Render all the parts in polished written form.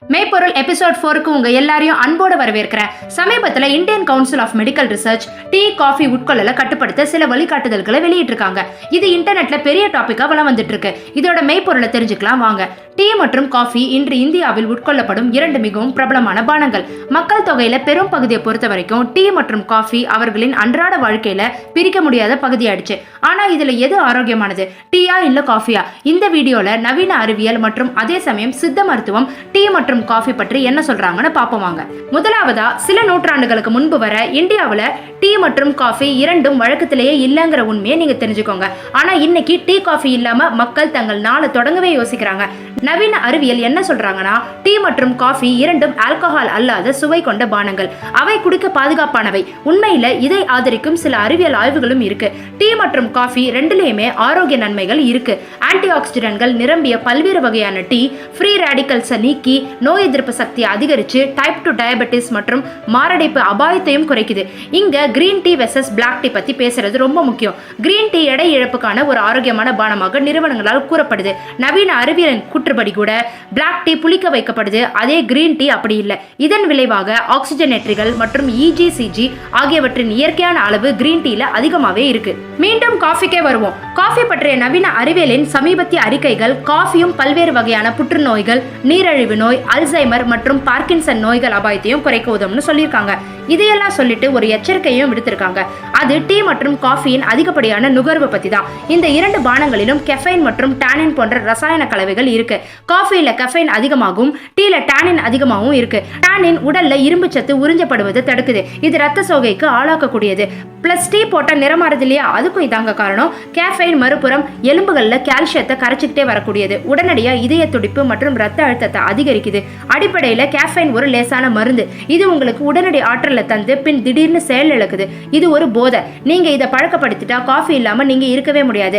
மெய்ப்பொருள் எபிசோட் 4க்கு உங்க எல்லாரையும் அன்போடு வரவேற்கிறேன். சமீபத்தில் Indian Council of Medical Research tea coffee உட்கொள்ளல கட்டுப்படுத்த சில வழிகாட்டுதல்களை வெளியிட்டிருக்காங்க. இது இன்டர்நெட்ல பெரிய டாபிக்கா வளம் வந்துட்டு இருக்கு. இதோட மெய்ப்பொருளை தெரிஞ்சுக்கலாம் வாங்க. டீ மற்றும் காஃபி இன்று இந்தியாவில் உட்கொள்ளப்படும் 2 மிகவும் பிரபலமான பானங்கள். மக்கள் தொகையில பெரும் பகுதியை பொறுத்த வரைக்கும் டீ மற்றும் காஃபி அவர்களின் அன்றாட வாழ்க்கையில பிரிக்க முடியாத பகுதியாயிடுச்சு. ஆனா இதுல எது ஆரோக்கியமானது, டீயா இல்ல காஃபியா? இந்த வீடியோல நவீன அறிவியல் மற்றும் அதே சமயம் சித்த மருத்துவம் டீ மற்றும் காஃபி பற்றி என்ன சொல்றாங்கன்னு பாப்போம் வாங்க. முதலாவதா, சில நூற்றாண்டுகளுக்கு முன்பு வர இந்தியாவுல டீ மற்றும் காஃபி இரண்டும் வழக்கத்திலேயே இல்லங்கிற உண்மையை நீங்க தெரிஞ்சுக்கோங்க. ஆனா இன்னைக்கு டீ காஃபி இல்லாம மக்கள் தங்கள் நாளை தொடங்கவே யோசிக்கிறாங்க. நவீன அறிவியல் என்ன சொல்றாங்கன்னா, டீ மற்றும் காஃபி இரண்டும் ஆல்கஹால் அல்லாத சுவை கொண்ட பானங்கள். அவை குடிக்க பாதுகாப்பானவை. உண்மையில இதை ஆதரிக்கும் சில அறிவியல் ஆய்வுகளும் இருக்கு. டீ மற்றும் காஃபி ரெண்டுலயுமே ஆரோக்கிய நன்மைகள் இருக்கு. ஆன்டி ஆக்சிடென்ட்கள் நிரம்பிய பல்வேறு வகையான டீ ஃப்ரீ ரேடிக்கல்ஸை நீக்கி நோய் எதிர்ப்பு சக்தியை அதிகரிச்சு டைப் 2 டயபெட்டிஸ் மற்றும் மாரடைப்பு அபாயத்தையும் குறைக்குது. இங்க green tea versus black tea பத்தி பேசுறது ரொம்ப முக்கியம். கிரீன் டீ எடை இழப்புக்கான ஒரு ஆரோக்கியமான பானமாக நிறுவனங்களால் கூறப்படுது. நவீன அறிவியலின் கூற்றுப்படி கூட பிளாக் டீ புளிக்க வைக்கப்படுது. அதே கிரீன் டீ அப்படி இல்லை. இதன் விளைவாக ஆக்சிஜனேற்றிகள் மற்றும் இஜிசிஜி ஆகியவற்றின் இயற்கையான அளவு கிரீன் டீல அதிகமாவே இருக்கு. மீண்டும் காஃபிக்கே வருவோம். காஃபி பற்றிய நவீன அறிவியலின் சமீபத்திய அறிக்கைகள் காஃபியும் பல்வேறு வகையான புற்றுநோய்கள், நீரிழிவு நோய், அல்சைமர் மற்றும் பார்க்கின்சன் நோய்கள் அபாயத்தையும் குறைக்க உதவும்னு சொல்லியிருக்காங்க. இதையெல்லாம் சொல்லிட்டு ஒரு எச்சரிக்கையும் விடுத்திருக்காங்க. அது டீ மற்றும் காஃபியின் அதிகப்படியான நுகர்வு பத்தி தான். இந்த 2 பானங்களிலும் கெஃபைன் மற்றும் டானின் போன்ற ரசாயன கலவைகள் இருக்கு. காஃபியில கெஃபைன் அதிகமாகவும் டீல டானின் அதிகமாகவும் இருக்கு. டானின் உடல்ல இரும்பு சத்து உறிஞ்சப்படுவதை தடுக்குது. இது ரத்த சோகைக்கு ஆளாக்கக்கூடியது. பிளஸ் டீ போட்ட நிறமாறுது இல்லையா, அதுக்கும் இதாங்க காரணம். கேஃபைன் மறுபுறம் எலும்புகள்ல கால்சியத்தை கரைச்சிக்கிட்டே வரக்கூடியது. உடனடியா இதய துடிப்பு மற்றும் ரத்த அழுத்தத்தை அதிகரிக்குது. அடிப்படையில கேஃபைன் ஒரு லேசான மருந்து. இது உங்களுக்கு உடனடி ஆற்றலை தந்து பின் திடீர்னு செயல் இழக்குது. இது ஒரு போதை. நீங்க இதை பழக்கப்படுத்திட்டா காஃபி இல்லாம நீங்க இருக்கவே முடியாது.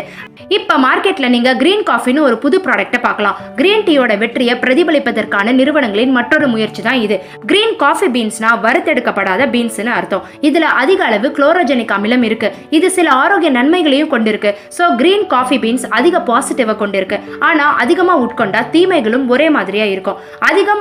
இப்ப மார்க்கெட்ல நீங்க கிரீன் காஃபின்னு ஒரு புது ப்ராடக்ட்டை பார்க்கலாம். கிரீன் டீயோட வெற்றியை பிரதிபலிப்பதற்கான நிறுவனங்களின் மற்றொரு முயற்சி தான் இது. கிரீன் காஃபி பீன்ஸ்னா வறுத்தெடுக்கப்படாத பீன்ஸ்னு அர்த்தம். இதுல அதிக அளவு குளோரோஜெனிக் அமிலம் இருக்கு. இது சில ஆரோக்கிய நன்மைகளையும் கொண்டிருக்கு. சோ கிரீன் காஃபி பீன்ஸ் அதிக பாசிட்டிவா கொண்டிருக்கு. ஆனா அதிகமா உட்கொண்டா தீமைகளும் ஒரே மாதிரியா இருக்கும்.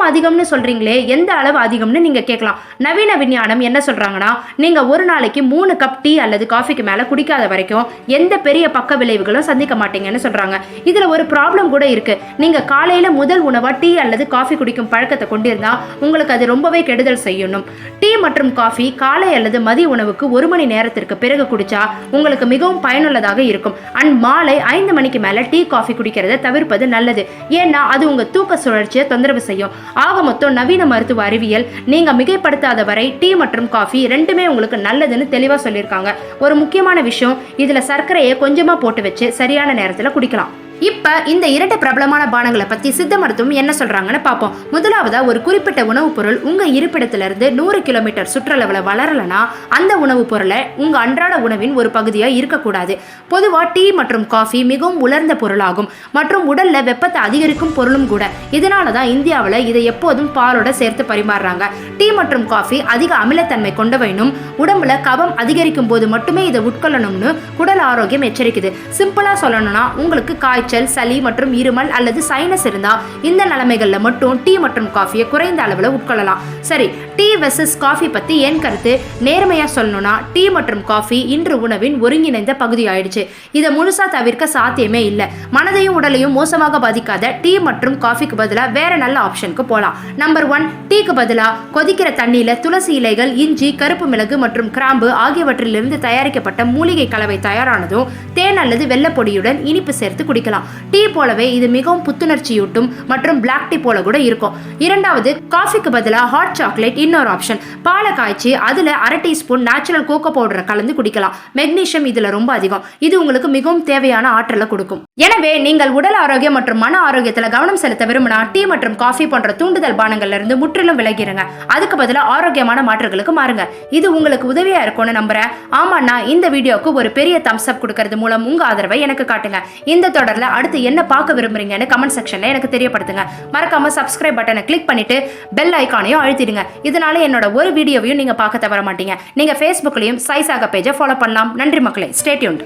அதிகம்னு சொல்றீங்களே, எந்த அளவு அதிகம்னு நீங்க கேட்கலாம். நவீன விஞ்ஞானம் என்ன சொல்றாங்கன்னா, நீங்க ஒரு நாளைக்கு 3 கப் டீ அல்லது காஃபிக்கு மேல குடிக்காத வரைக்கும் எந்த பெரிய பக்க விளைவுகளும் சந்திக்க மாட்டீங்கன்னு சொல்றாங்க. இதுல ஒரு ப்ராப்ளம் கூட இருக்கு. நீங்க காலையில முதல் உணவா டீ அல்லது காஃபி குடிக்கும் பழக்கத்தை கொண்டிருந்தா உங்களுக்கு அது ரொம்பவே கெடுதல் செய்யணும். டீ மற்றும் காஃபி காலை அல்லது மதிய உணவுக்கு 1 மணி நேரத்திற்கு பிறகு குடிச்சா உங்களுக்கு மிகவும் பயனுள்ளதாக இருக்கும். அண்ட் மாலை 5 மணிக்கு மேல டீ காஃபி குடிக்கிறத தவிர்ப்பது நல்லது. ஏன்னா அது உங்க தூக்க சுழற்சியை தொந்தரவு செய்யும். ஆக மொத்தம் நவீன மருத்துவ அறிவியல் நீங்க மிகைப்படுத்தாத வரை டீ மற்றும் காஃபி ரெண்டுமே உங்களுக்கு நல்லதுன்னு தெளிவா சொல்லியிருக்காங்க. ஒரு முக்கியமான விஷயம், இதுல சர்க்கரையை கொஞ்சமா போட்டு வச்சு சரியான நேரத்துல குடிக்கலாம். இப்ப இந்த 2 பிரபலமான பானங்களை பத்தி சித்த மருத்துவம் என்ன சொல்றாங்கன்னு பார்ப்போம். முதலாவதா, ஒரு குறிப்பிட்ட உணவுப் பொருள் உங்க இருப்பிடத்திலிருந்து 100 கிலோமீட்டர் சுற்றளவுல வளரலனா அந்த உணவுப் பொருளை உங்க அன்றாட உணவின் ஒரு பகுதியா இருக்கக்கூடாது. பொதுவா டீ மற்றும் காஃபி மிகவும் உலர்ந்த பொருளாகும் மற்றும் உடல்ல வெப்பத்தை அதிகரிக்கும் பொருளும் கூட. இதனாலதான் இந்தியாவில் இதை எப்போதும் பாலோட சேர்த்து பரிமாறுறாங்க. டீ மற்றும் காஃபி அதிக அமிலத்தன்மை கொண்டவைனும் உடம்புல கபம் அதிகரிக்கும் போது மட்டுமே இதை உட்கொள்ளணும்னு குடல் ஆரோக்கியம் எச்சரிக்குது. சிம்பிளா சொல்லணும்னா, உங்களுக்கு காய்ச்சல், சளி மற்றும் இருமல் அல்லது சைனஸ் இருந்தா இந்த நிலைமைகள்ல மட்டும் டீ மற்றும் காஃபியை குறைந்த அளவுல உட்கொள்ளலாம். சரி, டீ வெர்சஸ் காஃபி பத்தி என் கருத்து. நேர்மையா சொல்லணும்னா, டீ மற்றும் காஃபி இன்று உணவின் ஒருங்கிணைந்த பகுதி ஆயிடுச்சு. இதை முழுசா தவிர்க்க சாத்தியமே இல்லை. மனதையும் உடலையும் மோசமாக பாதிக்காத டீ மற்றும் காஃபிக்கு பதிலா வேற நல்ல ஆப்ஷனுக்கு போலாம். நம்பர் 1, டீக்கு பதிலா கொதிக்கிற தண்ணியில துளசி இலைகள், இஞ்சி, கருப்பு மிளகு மற்றும் கிராம்பு ஆகியவற்றிலிருந்து தயாரிக்கப்பட்ட மூலிகை கலவை தயாரானதும் தேன் அல்லது வெள்ளப்பொடியுடன் இனிப்பு சேர்த்து குடிக்கலாம். டீ போலவே இது மிகவும் புத்துணர்ச்சியூட்டும் மற்றும் பிளாக் டீ போல கூட இருக்கும். இரண்டாவது, காஃபிக்கு பதிலா ஹாட் சாக்லேட் இன்னொரு ஆப்ஷன். பாலை காய்ச்சி அதுல 1/2 டீஸ்பூன் நேச்சுரல் கோகோ பவுடரை கலந்து குடிக்கலாம். மெக்னீசியம் இதுல ரொம்ப அதிகம். இது உங்களுக்கு மிகவும் தேவையான ஆற்றலை கொடுக்கும். எனவே நீங்கள் உடல் ஆரோக்கியம் மற்றும் மன ஆரோக்கியத்துல கவனம் செலுத்த விரும்பினா டீ மற்றும் காஃபி போன்ற தூண்டுதல் பானங்கள்ல இருந்து முற்றிலும் விலகிருங்க. அதுக்கு பதிலா ஆரோக்கியமான மாற்றுகளுக்கு மாறுங்க. இது உங்களுக்கு உதவியா இருக்கும்னு நம்புறேன். ஆமாண்ணா, இந்த வீடியோக்கு ஒரு பெரிய தம்ஸ் அப் கொடுக்கறது மூலம் உங்க ஆதரவை எனக்கு காட்டுங்க. இந்த தொடர்ல அடுத்து என்ன பார்க்க விரும்புறீங்கன்னு கமெண்ட் செக்ஷன்ல எனக்கு தெரியப்படுத்துங்க. மறக்காம சப்ஸ்கிரைப் பட்டனை கிளிக் பண்ணிட்டு பெல் ஐகானையும் அழுத்திடுங்க. இதனால என்னோட ஒரு வீடியோவையும் நீங்க பார்க்க தவற மாட்டீங்க. நீங்க Facebookலயும் சைசாக பேஜை ஃபாலோ பண்ணலாம். நன்றி மக்களே, ஸ்டே டியூன்ட்.